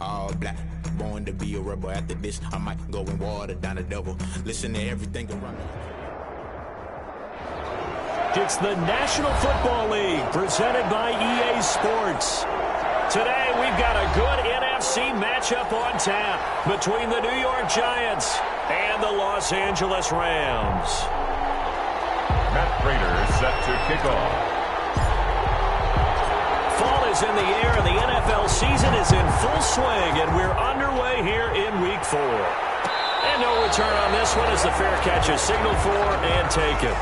All black, born to be a rebel. After this, I might go and water down the devil. Listen to everything around me. It's the National Football League presented by EA Sports. Today we've got a good NFC matchup on tap between the New York Giants and the Los Angeles Rams. Matt Prater is set to kick off. Fall is in the air and the NFL season is in full swing, and we're underway here in Week 4. And no return on this one as the fair catch is signaled for and taken.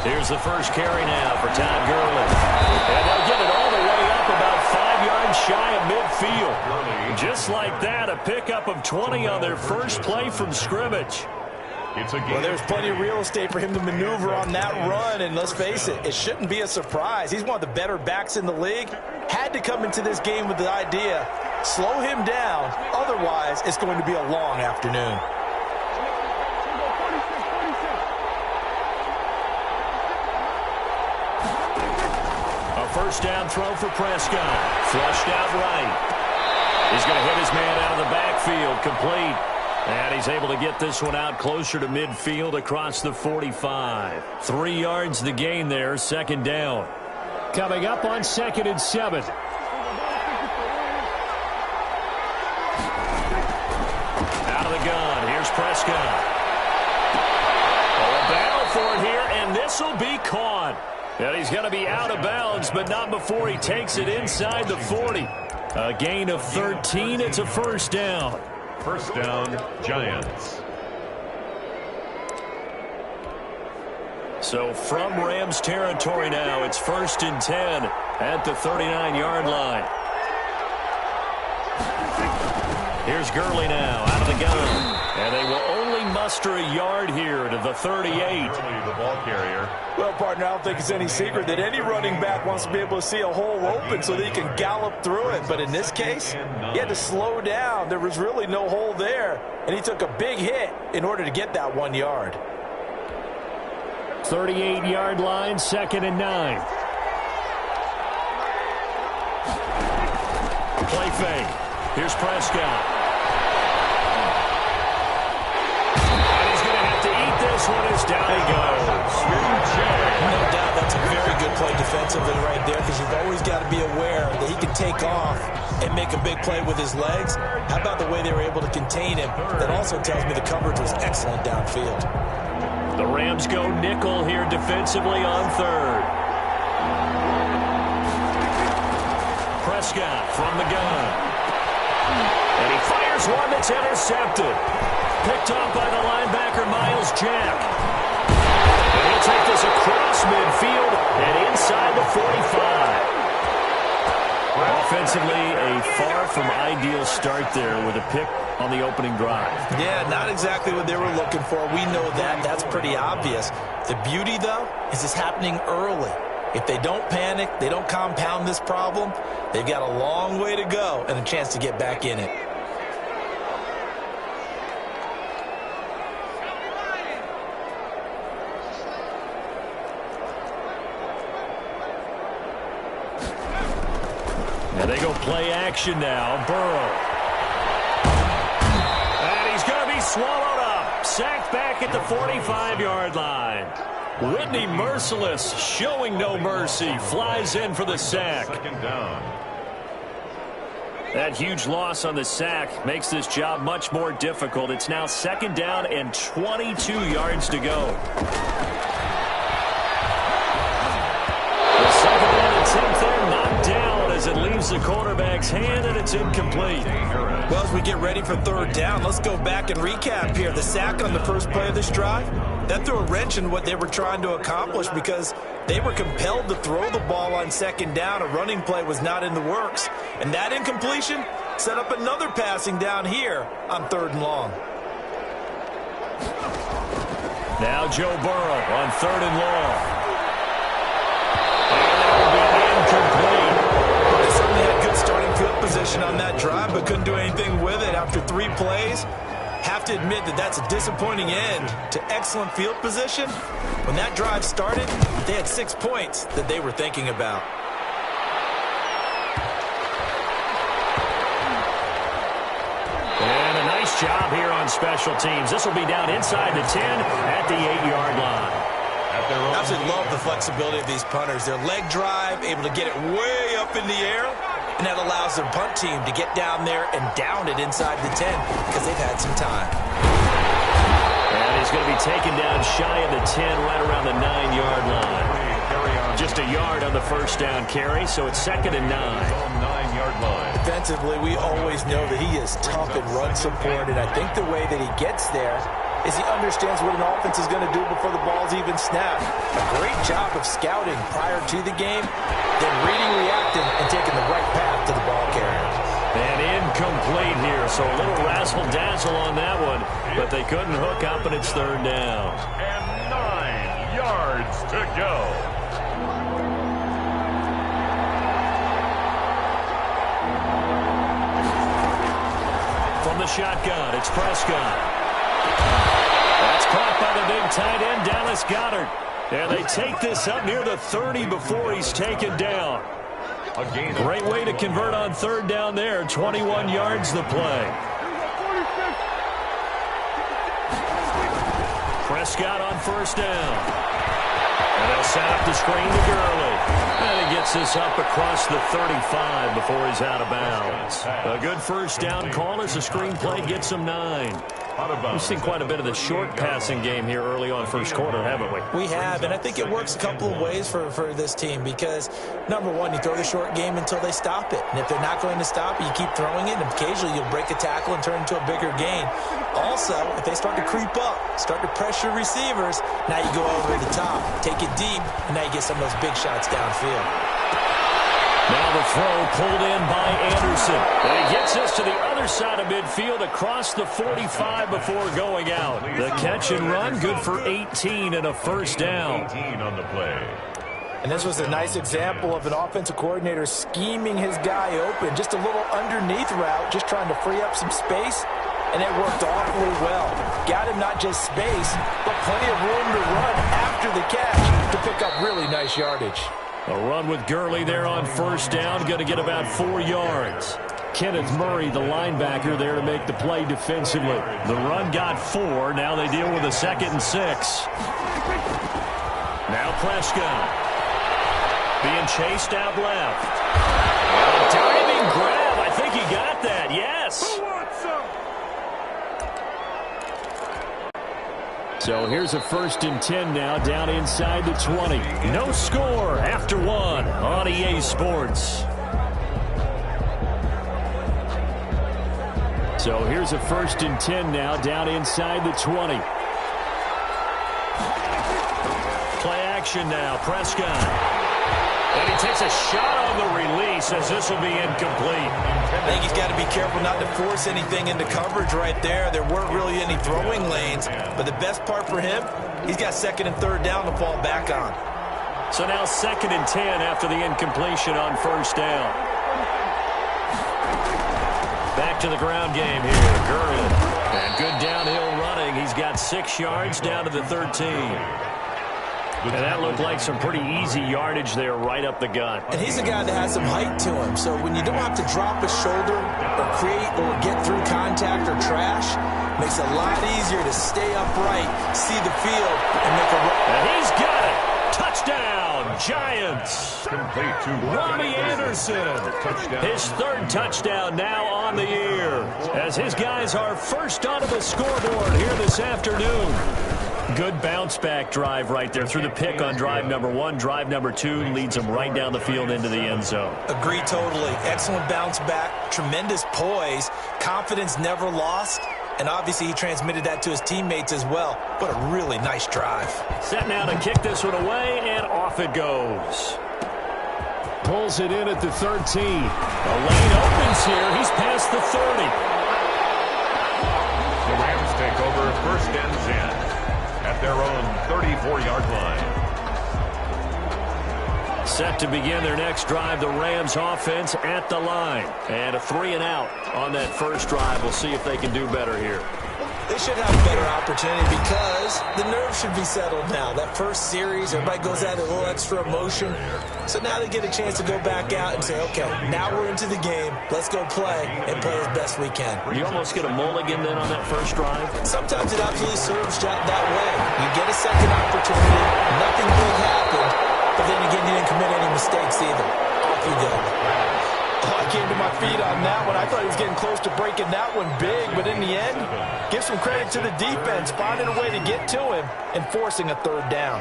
Here's the first carry now for Todd Gurley. And they'll get it all the way up about 5 yards shy of midfield. Just like that, a pickup of 20 on their first play from scrimmage. Well, there's plenty of real estate for him to maneuver on that run, and let's face it, it shouldn't be a surprise. He's one of the better backs in the league. Had to come into this game with the idea, slow him down, otherwise it's going to be a long afternoon. First down throw for Prescott. Flushed out right. He's going to hit his man out of the backfield. Complete. And he's able to get this one out closer to midfield across the 45. 3 yards the gain there. Second down. Coming up on 2nd and 7. Out of the gun. Here's Prescott. A battle for it here, and this will be caught. And he's going to be out of bounds, but not before he takes it inside the 40. A gain of 13. It's a first down. First down, Giants. So from Rams territory now, it's 1st and 10 at the 39-yard line. Here's Gurley now out of the gun. And they will only muster a yard here to the 38. The ball carrier. Well, partner, I don't think it's any secret that any running back wants to be able to see a hole open so that he can gallop through it. But in this case, he had to slow down. There was really no hole there, and he took a big hit in order to get that 1 yard. 38-yard line, 2nd and 9. Play fake. Here's Prescott. This one is down he goes. No doubt that's a very good play defensively right there, because you've always got to be aware that he can take off and make a big play with his legs. How about the way they were able to contain him? That also tells me the coverage was excellent downfield. The Rams go nickel here defensively on 3rd. Prescott from the gun. And he fires one that's intercepted. Picked off by the linebacker, Miles Jack. And he'll take this across midfield and inside the 45. Offensively, a far from ideal start there with a pick on the opening drive. Yeah, not exactly what they were looking for. We know that. That's pretty obvious. The beauty, though, is it's happening early. If they don't panic, they don't compound this problem, they've got a long way to go and a chance to get back in it. And they go play action now. Burrow. And he's going to be swallowed up. Sacked back at the 45-yard line. Whitney Merciless showing no mercy. Flies in for the sack. Second down. That huge loss on the sack makes this job much more difficult. It's now 2nd down and 22 yards to go. The 2nd and attempt there knocked down as it leaves the quarterback's hand, and it's incomplete. Well, as we get ready for 3rd down, let's go back and recap here. The sack on the first play of this drive, that threw a wrench in what they were trying to accomplish because they were compelled to throw the ball on 2nd down. A running play was not in the works. And that incompletion set up another passing down here on 3rd and long. Now Joe Burrow on 3rd and long. And that will be incomplete. They certainly had good starting field conversion on that drive, but couldn't do anything with it after 3 plays. Have to admit that that's a disappointing end to excellent field position. When that drive started, they had 6 points that they were thinking about. And a nice job here on special teams. This will be down inside the 10 at the 8-yard line. I absolutely love the flexibility of these punters. Their leg drive, able to get it way up in the air, and that allows their punt team to get down there and down it inside the 10 because they've had some time. And he's going to be taken down shy of the 10, right around the 9-yard line. Just a yard on the first down carry, so it's 2nd and 9. 9-yard line. Defensively, we always know that he is tough in run support, and I think the way that he gets there is he understands what an offense is going to do before the ball's even snapped. A great job of scouting prior to the game, then reading, reacting, and taking the right path to the ball carrier. And incomplete here, so a little razzle-dazzle on that one, but they couldn't hook up, and it's 3rd down. And 9 yards to go. From the shotgun, it's Prescott. That's caught by the big tight end, Dallas Goedert. And they take this up near the 30 before he's taken down. Great way to convert on 3rd down there. 21 yards the play. Prescott on 1st down. And they'll set up the screen to Gurley. And he gets this up across the 35 before he's out of bounds. A good 1st down call as the screen play gets him 9. We've seen quite a bit of the short passing game here early on 1st quarter, haven't we? We have, and I think it works a couple of ways for this team because, number one, you throw the short game until they stop it. And if they're not going to stop it, you keep throwing it, and occasionally you'll break a tackle and turn it into a bigger gain. Also, if they start to creep up, start to pressure receivers, now you go over the top, take it deep, and now you get some of those big shots downfield. Now the throw pulled in by Anderson. And he gets us to the other side of midfield across the 45 before going out. The catch and run, good for 18 and a 1st down. 18 on the play. And this was a nice example of an offensive coordinator scheming his guy open. Just a little underneath route, just trying to free up some space. And it worked awfully well. Got him not just space, but plenty of room to run after the catch to pick up really nice yardage. A run with Gurley there on 1st down, going to get about 4 yards. Kenneth Murray, the linebacker, there to make the play defensively. The run got 4. Now they deal with a 2nd and 6. Now Prescott. Being chased out left. A diving grab. I think he got that. Yes. So here's a 1st and 10 now, down inside the 20. No score after 1 on EA Sports. So here's a 1st and 10 now, down inside the 20. Play action now, Prescott. And he takes a shot on the release as this will be incomplete. I think he's got to be careful not to force anything into coverage right there. There weren't really any throwing lanes, but the best part for him, he's got 2nd and 3rd down to fall back on. So now 2nd and 10 after the incompletion on 1st down. Back to the ground game here, Gurley. And good downhill running. He's got 6 yards down to the 13. And that looked like some pretty easy yardage there right up the gut. And he's a guy that has some height to him, so when you don't have to drop a shoulder or create or get through contact or trash, makes it a lot easier to stay upright, see the field, and make a run. And he's got it. Touchdown, Giants. Complete to Robbie Anderson. His 3rd touchdown now on the year, as his guys are first onto the scoreboard here this afternoon. Good bounce-back drive right there through the pick on drive number 1. Drive number 2 leads them right down the field into the end zone. Agree totally. Excellent bounce back, tremendous poise, confidence never lost, and obviously he transmitted that to his teammates as well. What a really nice drive. Set now to kick this one away, and off it goes. Pulls it in at the 13. The lane opens here. He's past the 30. The Rams take over 1st and 10. At their own 34-yard line. Set to begin their next drive, the Rams offense at the line. And a 3-and-out on that first drive. We'll see if they can do better here. They should have a better opportunity because the nerves should be settled now. That first series, everybody goes out a little extra emotion. So now they get a chance to go back out and say, okay, now we're into the game. Let's go play and play as best we can. You almost get a mulligan then on that first drive? Sometimes it absolutely serves that way. You get a second opportunity, nothing big happened, but then again, you didn't commit any mistakes either. Off you go. Oh, I came to my feet on that one. I thought he was getting close to breaking that one big, but in the end, give some credit to the defense, finding a way to get to him and forcing a third down.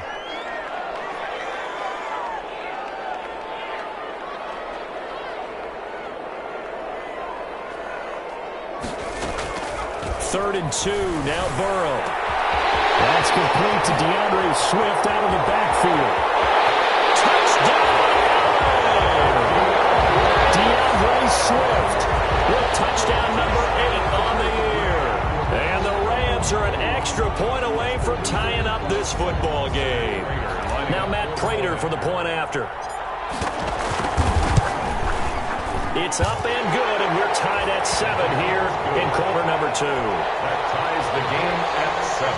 Third and 2, now Burrow. That's complete to DeAndre Swift out of the backfield. Touchdown! DeAndre Swift with touchdown number 8 on the year. And the Rams are an extra point away from tying up this football game. Now Matt Prater for the point after. It's up and good, and we're tied at 7 here in quarter number 2. That ties the game at 7.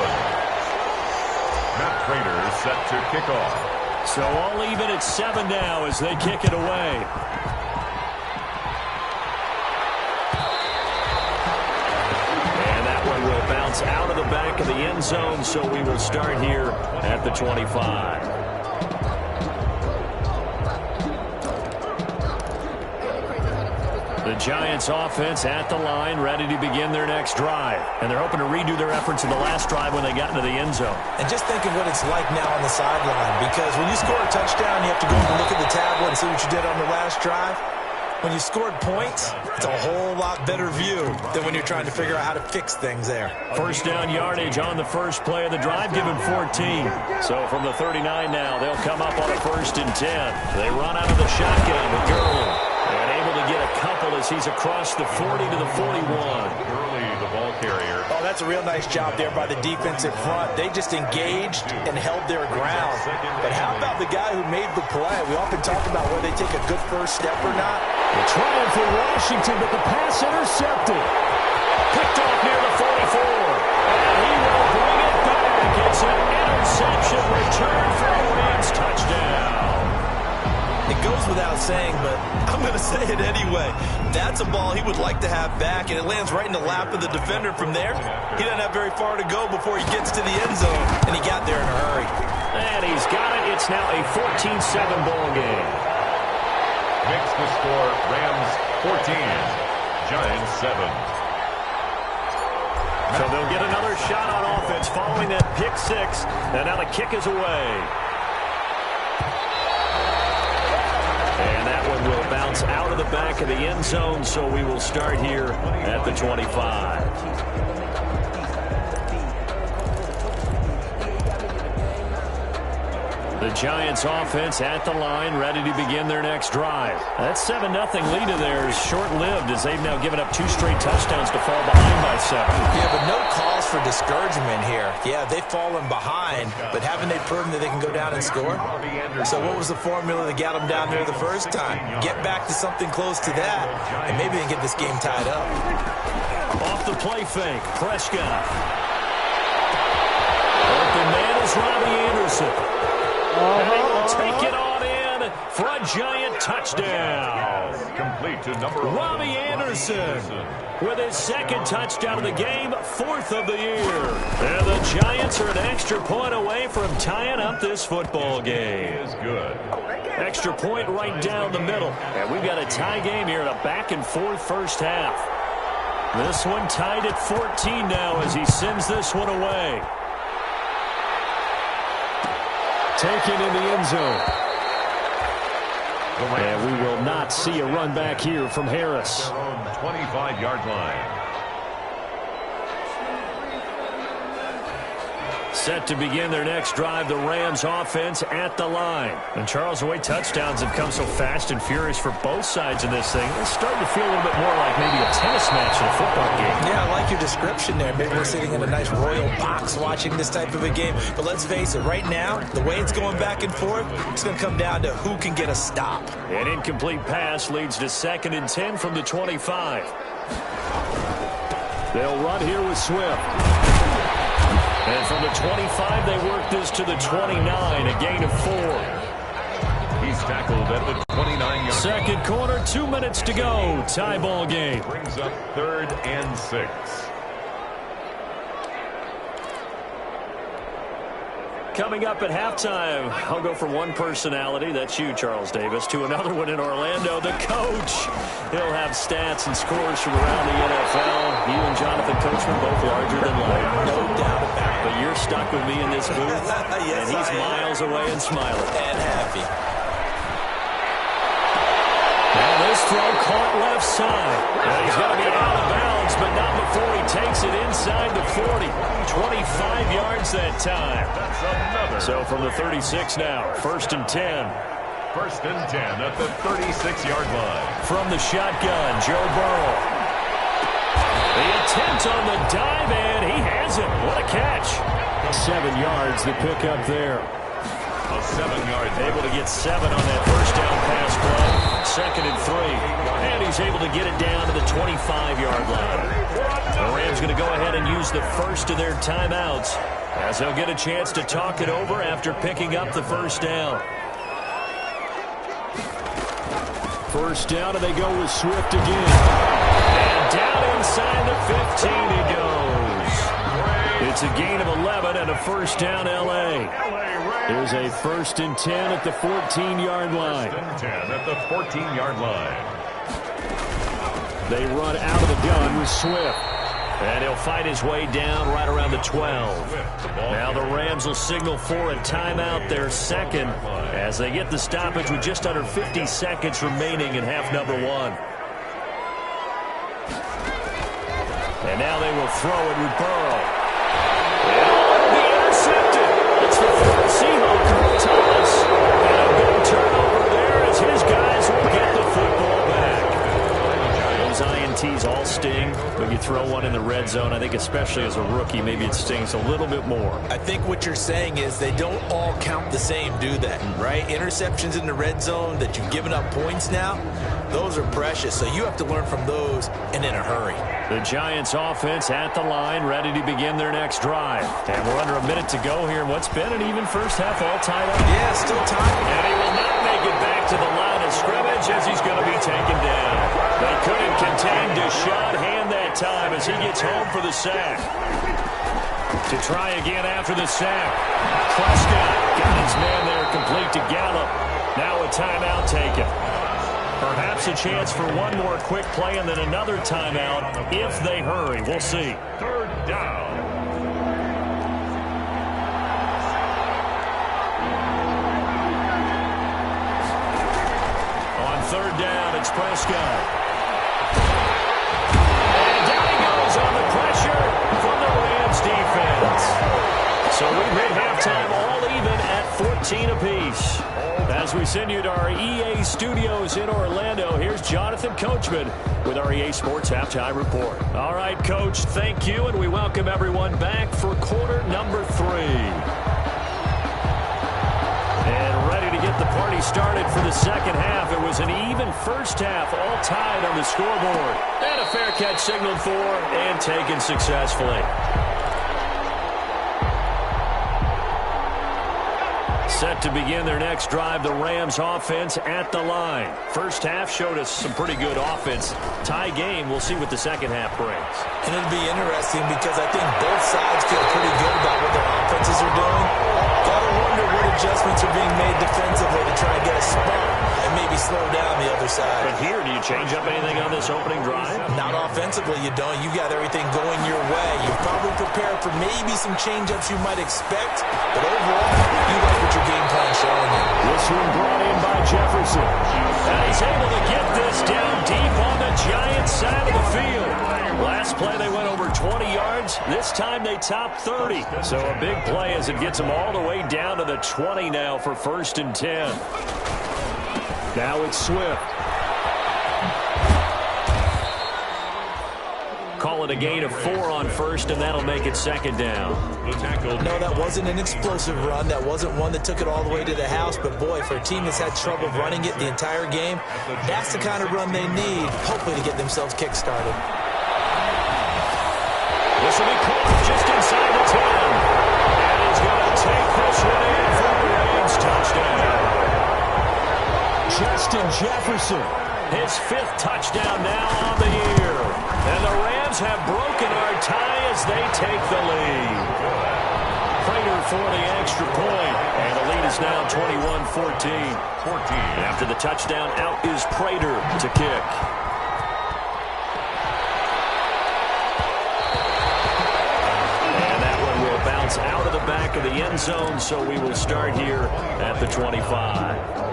Matt Prater is set to kick off. So all even at 7 now as they kick it away. And that one will bounce out of the back of the end zone, so we will start here at the 25. The Giants offense at the line, ready to begin their next drive. And they're hoping to redo their efforts in the last drive when they got into the end zone. And just think of what it's like now on the sideline, because when you score a touchdown, you have to go and look at the tablet and see what you did on the last drive. When you scored points, it's a whole lot better view than when you're trying to figure out how to fix things there. First down yardage on the first play of the drive, give him 14. So from the 39 now, they'll come up on a 1st and 10. They run out of the shotgun with Gurley. And able to get a couple as he's across the 40 to the 41. Gurley, the ball carrier. Oh, that's a real nice job there by the defensive front. They just engaged and held their ground. But how about the guy who made the play? We often talk about whether they take a good first step or not. The triumph for Washington, but the pass intercepted. Picked off near the 44. And he will bring it back. It's an interception return for a Rams touchdown. It goes without saying, but I'm going to say it anyway. That's a ball he would like to have back, and it lands right in the lap of the defender from there. He doesn't have very far to go before he gets to the end zone, and he got there in a hurry. And he's got it. It's now a 14-7 ball game. Makes the score Rams 14, Giants 7. So they'll get another shot on offense following that pick 6, and now the kick is away. And that one will bounce out of the back of the end zone, so we will start here at the 25. The Giants offense at the line, ready to begin their next drive. That 7-0 lead of theirs short-lived as they've now given up 2 straight touchdowns to fall behind by 7. Yeah, but no cause for discouragement here. Yeah, they've fallen behind, but haven't they proven that they can go down and score? So what was the formula that got them down there the first time? Get back to something close to that, and maybe they can get this game tied up. Off the play fake, Prescott. Open man is Robbie Anderson. And he will take it on in for a Giant touchdown. Complete to number Robbie Anderson with his 2nd touchdown of the game, 4th of the year. And the Giants are an extra point away from tying up this football game. is good. Extra point right down the middle. And we've got a tie game here in a back-and-forth first half. This one tied at 14 now as he sends this one away. Taken in the end zone. And we will not see a run back here from Harris. 25-yard line. Set to begin their next drive, the Rams offense at the line. And Charles, the way touchdowns have come so fast and furious for both sides in this thing, it's starting to feel a little bit more like maybe a tennis match in a football game. Yeah, I like your description there. Maybe we're sitting in a nice royal box watching this type of a game. But let's face it, right now, the way it's going back and forth, it's going to come down to who can get a stop. An incomplete pass leads to 2nd and 10 from the 25. They'll run here with Swift. And from the 25, they work this to the 29, a gain of 4. He's tackled at the 29-yard. Second quarter, 2 minutes to go. Tie ball game. Brings up 3rd and 6. Coming up at halftime, I'll go from one personality, that's you, Charles Davis, to another one in Orlando, the coach. He'll have stats and scores from around the NFL. You and Jonathan Coachman both larger than life. No doubt about it. But you're stuck with me in this booth, Yes, and he's miles away and smiling. And happy. Now this throw caught left side. And he's going to be out of bounds, but not before he takes it inside the 40. 25 yards that time. That's another. So from the 36 now, 1st and 10. 1st and 10 at the 36-yard line. From the shotgun, Joe Burrow. The attempt on the dive, and he has it. What a catch. 7 yards, the pickup there. A 7-yard. Able to get 7 on that first down pass play. 2nd and 3. And he's able to get it down to the 25-yard line. The Rams going to go ahead and use the first of their timeouts as they'll get a chance to talk it over after picking up the first down. First down, and they go with Swift again. And down inside the 15 he goes. It's a gain of 11 and a first down, L.A. There's a 1st and 10 at the 14-yard line. 1st and 10 at the 14-yard line. They run out of the gun with Swift. And he'll fight his way down right around the 12. Now the Rams will signal for a timeout, their 2nd, as they get the stoppage with just under 50 seconds remaining in half number 1. And now they will throw it with Burrow. And be intercepted. It's the 4th Seahawks, Thomas. And a big turnover there as his guys will get the football back. Those INTs all sting, but you throw one in the red zone, I think especially as a rookie, maybe it stings a little bit more. I think what you're saying is they don't all count the same, do they? Right? Interceptions in the red zone that you've given up points now, those are precious. So you have to learn from those and in a hurry. The Giants offense at the line, ready to begin their next drive. And we're under a minute to go here in what's been an even first half, all tied up. Yeah, still time. And he will not make it back to the line of scrimmage as he's going to be taken down. They couldn't contain Deshaun Hand that time as he gets home for the sack. To try again after the sack. Prescott got his man there complete to Gallup. Now a timeout taken. Perhaps a chance for one more quick play and then another timeout if they hurry. We'll see. 3rd down. On 3rd down, it's Prescott. And down he goes on the pressure from the Rams defense. So we've hit halftime all even at 14 apiece. As we send you to our EA studios in Orlando, here's Jonathan Coachman with our EA Sports Halftime Report. All right, Coach, thank you, and we welcome everyone back for quarter number 3. And ready to get the party started for the second half. It was an even first half, all tied on the scoreboard. And a fair catch signaled for and taken successfully. Set to begin their next drive, the Rams offense at the line. First half showed us some pretty good offense. Tie game, we'll see what the second half brings. And it'll be interesting because I think both sides feel pretty good about what their offenses are doing. Gotta wonder what adjustments are being made defensively to try and get a spark and maybe slow down the other side. But here, do you change up anything on this opening drive? Not offensively, you don't. You got everything going your way. You're probably prepared for maybe some change-ups you might expect, but overall, you like what your game plan showing you. This one brought in by Jefferson. And he's able to get this down deep on the Giants side of the field. Last play, they went over 20 yards. yards. This time they top 30. So a big play as it gets them all the way down to the 20 now for 1st and 10. Now it's Swift. Call it a gain of 4 on 1st, and that'll make it 2nd down. No, that wasn't an explosive run. That wasn't one that took it all the way to the house. But, boy, for a team that's had trouble running it the entire game, that's the kind of run they need, hopefully, to get themselves kick-started. This will be caught just inside the 10. And he's going to take this one in for a Rams touchdown. Justin Jefferson, his 5th touchdown now on the year. And the Rams have broken our tie as they take the lead. Prater for the extra point. And the lead is now 21-14. After the touchdown, out is Prater to kick. And that one will bounce out of the back of the end zone, so we will start here at the 25.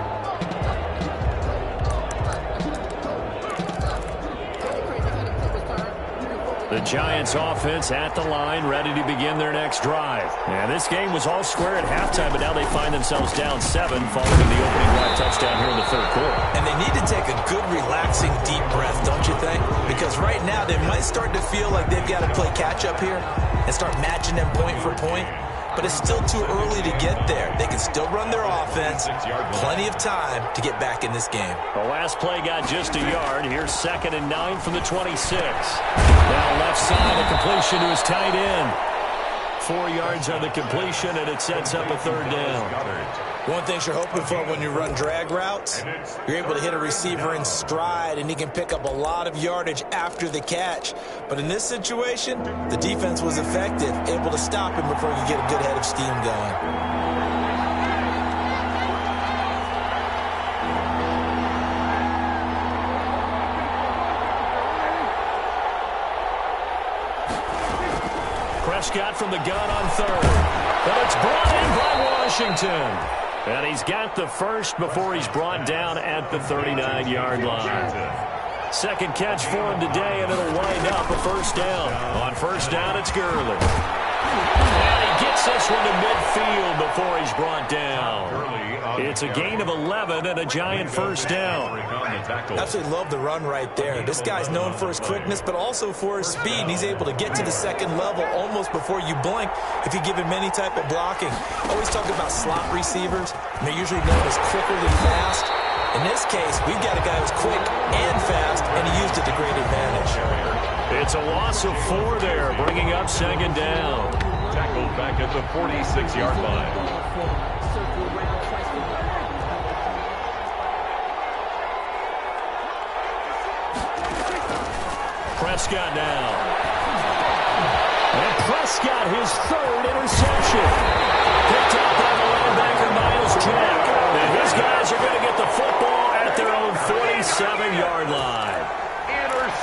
The Giants offense at the line, ready to begin their next drive. And this game was all square at halftime, but now they find themselves down 7 following the opening drive touchdown here in the 3rd quarter. And they need to take a good, relaxing, deep breath, don't you think? Because right now they might start to feel like they've got to play catch-up here and start matching them point for point. But it's still too early to get there. They can still run their offense. Plenty of time to get back in this game. The last play got just a yard. Here's 2nd and 9 from the 26. Now left side, a completion to his tight end. 4 yards on the completion, and it sets up a 3rd down. One thing you're hoping for when you run drag routes, you're able to hit a receiver in stride, and he can pick up a lot of yardage after the catch. But in this situation, the defense was effective, able to stop him before he could get a good head of steam going. Prescott from the gun on 3rd. But it's brought in by Washington. And he's got the first before he's brought down at the 39-yard line. 2nd catch for him today, and it'll wind up a 1st down. On 1st down, it's Gurley. And he gets this one to midfield before he's brought down. It's a gain of 11 and a Giant 1st down. Absolutely love the run right there. This guy's known for his quickness, but also for his speed. And he's able to get to the 2nd level almost before you blink if you give him any type of blocking. Always talk about slot receivers, and they're usually known as quicker than fast. In this case, we've got a guy who's quick and fast, and he used it to great advantage. It's a loss of 4 there, bringing up 2nd down. Tackled back at the 46-yard line. Prescott now. And Prescott, his 3rd interception. Picked up by the linebacker, Miles Jack. And his guys are going to get the football at their own 47-yard line.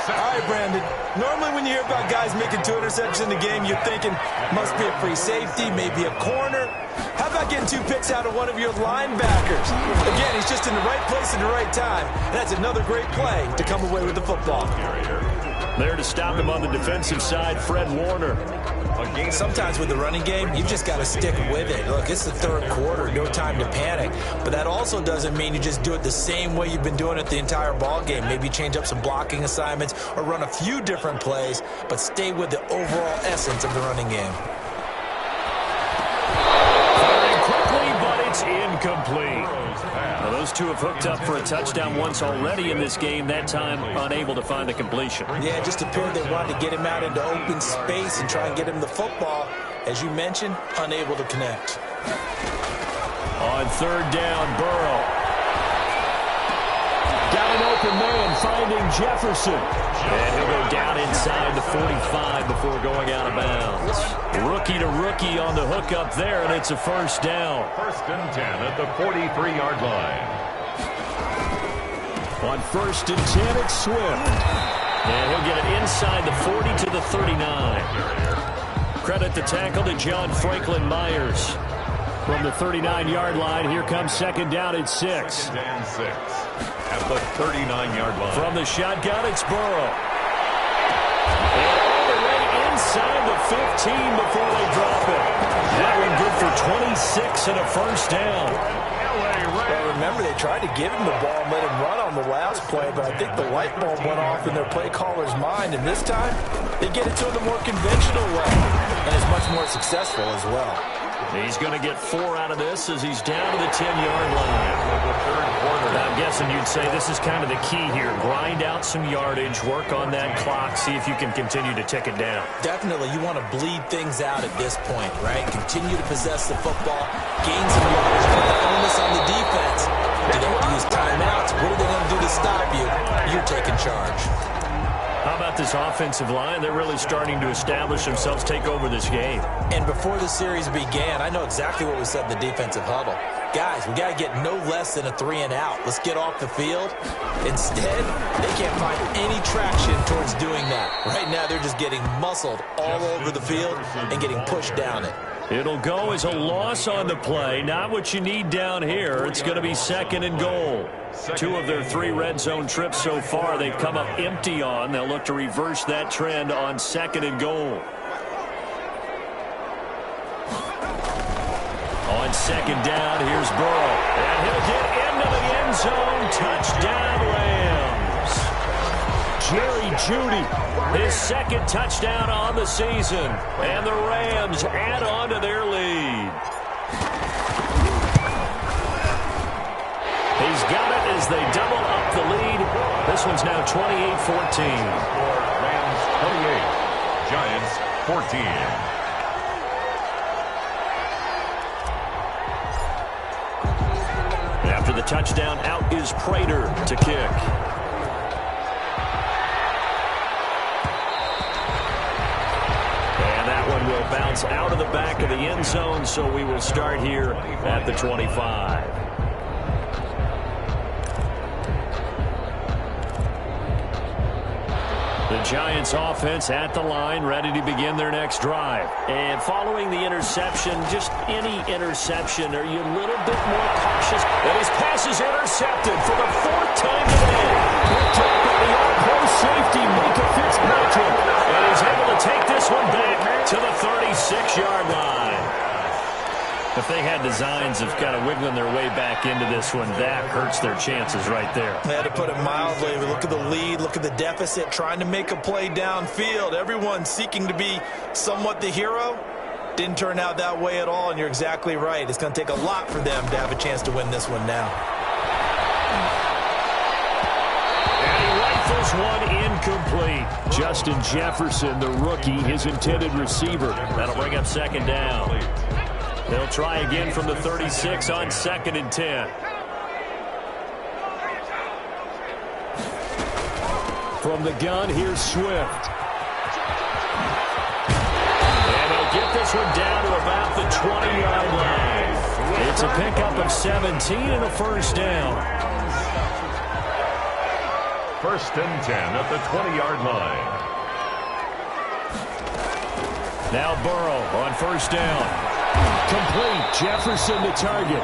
All right, Brandon. Normally when you hear about guys making 2 interceptions in the game, you're thinking must be a free safety, maybe a corner. How about getting 2 picks out of one of your linebackers? Again, he's just in the right place at the right time. And that's another great play to come away with the football. There to stop him on the defensive side, Fred Warner. Sometimes with the running game, you've just got to stick with it. Look, it's the 3rd quarter, no time to panic. But that also doesn't mean you just do it the same way you've been doing it the entire ball game. Maybe change up some blocking assignments or run a few different plays, but stay with the overall essence of the running game. Firing quickly, but it's incomplete. Now, those two have hooked up for a touchdown once already in this game, that time unable to find the completion. Yeah, it just appeared they wanted to get him out into open space and try and get him the football. As you mentioned, unable to connect. On 3rd down, Burrow. Got an open man, finding Jefferson. And he'll go down inside the 45 before going out of bounds. Rookie to rookie on the hook up there, and it's a 1st down. 1st and 10 at the 43-yard line. On 1st and 10, it's Swift. And he'll get it inside the 40 to the 39. Credit the tackle to John Franklin Myers. From the 39-yard line, here comes 2nd down at 6. 2nd and 6 at the 39-yard line. From the shotgun, it's Burrow. And all the way inside inside the 15 before they drop it. That one good for 26 and a first down. Well, remember, they tried to give him the ball and let him run on the last play, but I think the light bulb went off in their play caller's mind, and this time they get it to him the more conventional way, and it's much more successful as well. He's going to get 4 out of this as he's down to the 10-yard line. I'm guessing you'd say this is kind of the key here. Grind out some yardage, work on that clock, see if you can continue to tick it down. Definitely, you want to bleed things out at this point, right? Continue to possess the football, gain some yardage, put the onus on the defense. Do they have to use timeouts? What are they going to do to stop you? You're taking charge. How about this offensive line? They're really starting to establish themselves, take over this game. And before the series began, I know exactly what we said in the defensive huddle. Guys, we got to get no less than a 3-and-out. Let's get off the field. Instead, they can't find any traction towards doing that. Right now, they're just getting muscled all over the field and getting pushed down it. It'll go as a loss on the play. Not what you need down here. It's going to be 2nd and goal. 2 of their 3 red zone trips so far they've come up empty on. They'll look to reverse that trend on 2nd and goal. On 2nd down, here's Burrow. And he'll get into the end zone. Touchdown, Rams. Jerry Jeudy, his 2nd touchdown on the season. And the Rams add on to their lead. He's got it as they double up the lead. This one's now 28-14. Rams 28, Giants 14. After the touchdown, out is Prater to kick. And that one will bounce out of the back of the end zone, so we will start here at the 25. The Giants offense at the line, ready to begin their next drive. And following the interception, just any interception, are you a little bit more cautious? And his pass is intercepted for the 4th time today. Picked up by the all-pro safety, Micah Fitzpatrick. And he's able to take this one back to the 36-yard line. If they had designs of kind of wiggling their way back into this one, that hurts their chances right there. They had to put it mildly. Look at the lead, look at the deficit, trying to make a play downfield. Everyone seeking to be somewhat the hero. Didn't turn out that way at all, and you're exactly right. It's going to take a lot for them to have a chance to win this one now. And he rifles one incomplete. Justin Jefferson, the rookie, his intended receiver. That'll bring up 2nd down. They'll try again from the 36 on 2nd and 10. From the gun, here's Swift. And they'll get this one down to about the 20-yard line. It's a pickup of 17 and a first down. 1st and 10 at the 20-yard line. Now Burrow on 1st down. Complete. Jefferson to target.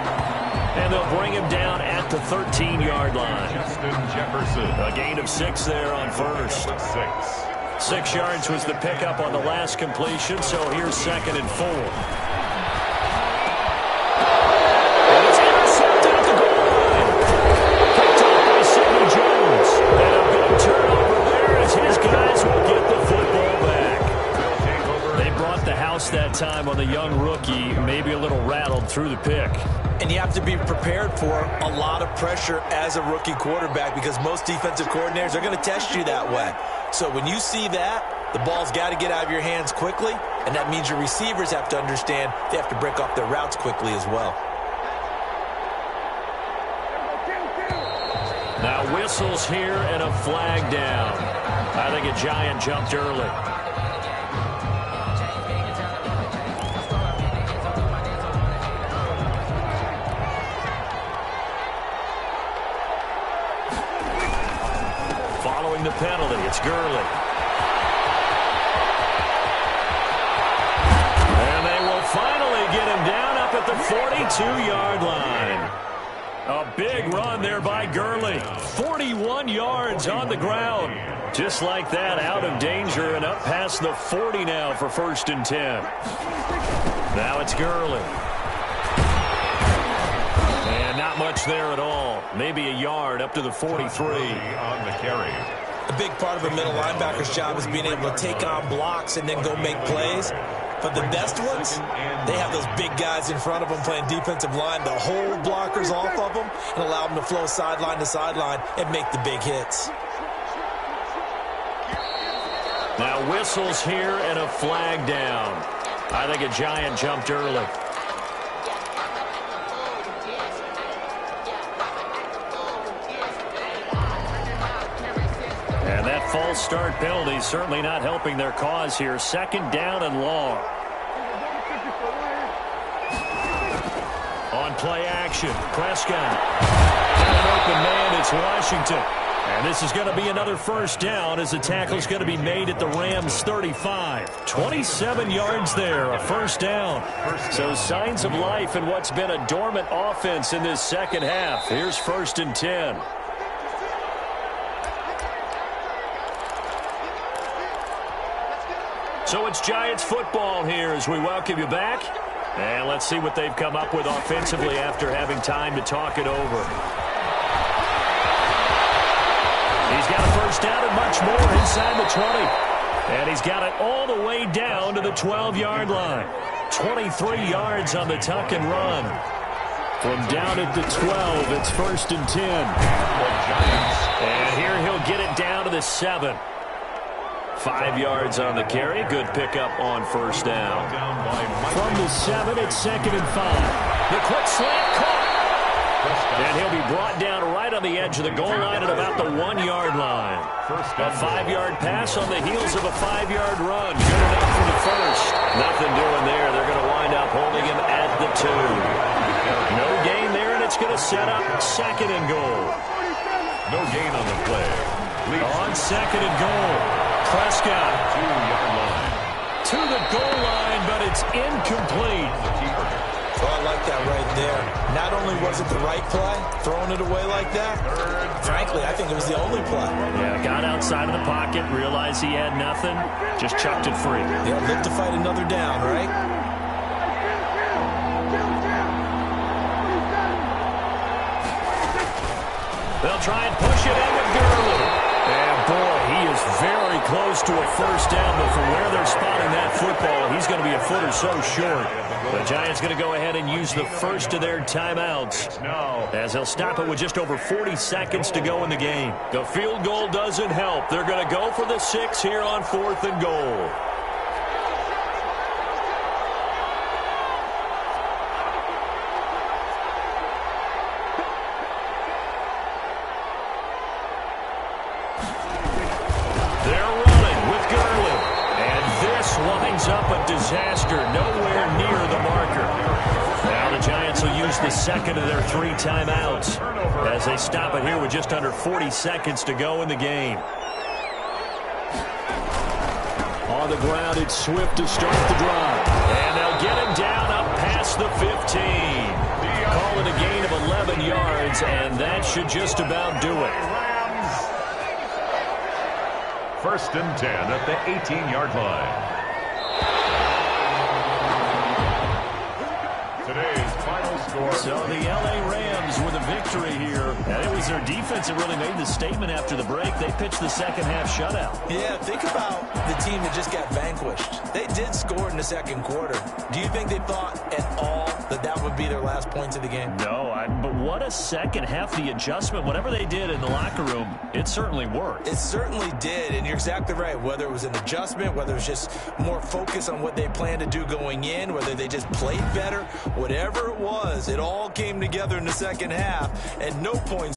And they'll bring him down at the 13-yard line. Justin Jefferson. A gain of 6 there on 1st. 6 yards was the pickup on the last completion, so here's 2nd and 4. And it's intercepted at the goal line. Picked up by Sidney Jones. And a big turnover there as his guys will get the football back. They brought the house that time on the young rookie, maybe a little rattled through the pick. And you have to be prepared for a lot of pressure as a rookie quarterback because most defensive coordinators are going to test you that way. So when you see that, the ball's got to get out of your hands quickly, and that means your receivers have to understand they have to break off their routes quickly as well. Now whistles here and a flag down. I think a Giant jumped early. Following the penalty, it's Gurley. And they will finally get him down up at the 42-yard line. A big run there by Gurley. 41 yards on the ground. Just like that, out of danger and up past the 40 now for 1st and 10. Now it's Gurley. And not much there at all. Maybe a yard up to the 43. On the carry. A big part of a middle linebacker's job is being able to take on blocks and then go make plays. But the best ones, they have those big guys in front of them playing defensive line to hold blockers off of them and allow them to flow sideline to sideline and make the big hits. Now whistles here and a flag down. I think a Giant jumped early. And that false start penalty certainly not helping their cause here. 2nd down and long. On play action, Prescott. Got an open man, it's Washington. And this is going to be another 1st down as the tackle is going to be made at the Rams' 35. 27 yards there, a 1st down. So signs of life in what's been a dormant offense in this 2nd half. Here's 1st and 10. So it's Giants football here as we welcome you back. And let's see what they've come up with offensively after having time to talk it over. He's got a 1st down and much more inside the 20. And he's got it all the way down to the 12-yard line. 23 yards on the tuck and run. From down at the 12, it's 1st and 10. And here he'll get it down to the 7. 5 yards on the carry. Good pickup on 1st down. From the 7, it's 2nd and 5. The quick slant caught. And he'll be brought down right on the edge of the goal line at about the 1-yard line. A 5-yard pass on the heels of a 5-yard run. Good enough for the 1st. Nothing doing there. They're going to wind up holding him at the 2. No gain there, and it's going to set up 2nd and goal. No gain on the play. On 2nd and goal. Prescott. 2-yard line. To the goal line, but it's incomplete. Oh, I like that right there. Not only was it the right play, throwing it away like that, frankly, I think it was the only play. Yeah, got outside of the pocket, realized he had nothing, just chucked it free. Yeah, live to fight another down, right? They'll try and push it in with Gurley. And boy, he is very close to a 1st down, but from where they're spotting that football, he's going to be a foot or so short. The Giants going to go ahead and use the first of their timeouts as they'll stop it with just over 40 seconds to go in the game. The field goal doesn't help. They're going to go for the 6 here on 4th and goal. Up a disaster, nowhere near the marker. Now the Giants will use the 2nd of their 3 timeouts as they stop it here with just under 40 seconds to go in the game. On the ground, it's Swift to start the drive. And they'll get him down up past the 15. Call it a gain of 11 yards, and that should just about do it. 1st and 10 at the 18-yard line. Today's final score. So the L.A. Rams with a victory here. And it was their defense that really made the statement after the break. They pitched the 2nd half shutout. Yeah, think about the team that just got vanquished. They did score in the 2nd quarter. Do you think they thought at all that that would be their last points of the game? No, but what a 2nd half. The adjustment, whatever they did in the locker room, it certainly worked. It certainly did, and you're exactly right. Whether it was an adjustment, whether it was just more focus on what they planned to do going in, whether they just played better, whatever it was, it all came together in the 2nd half, and no points.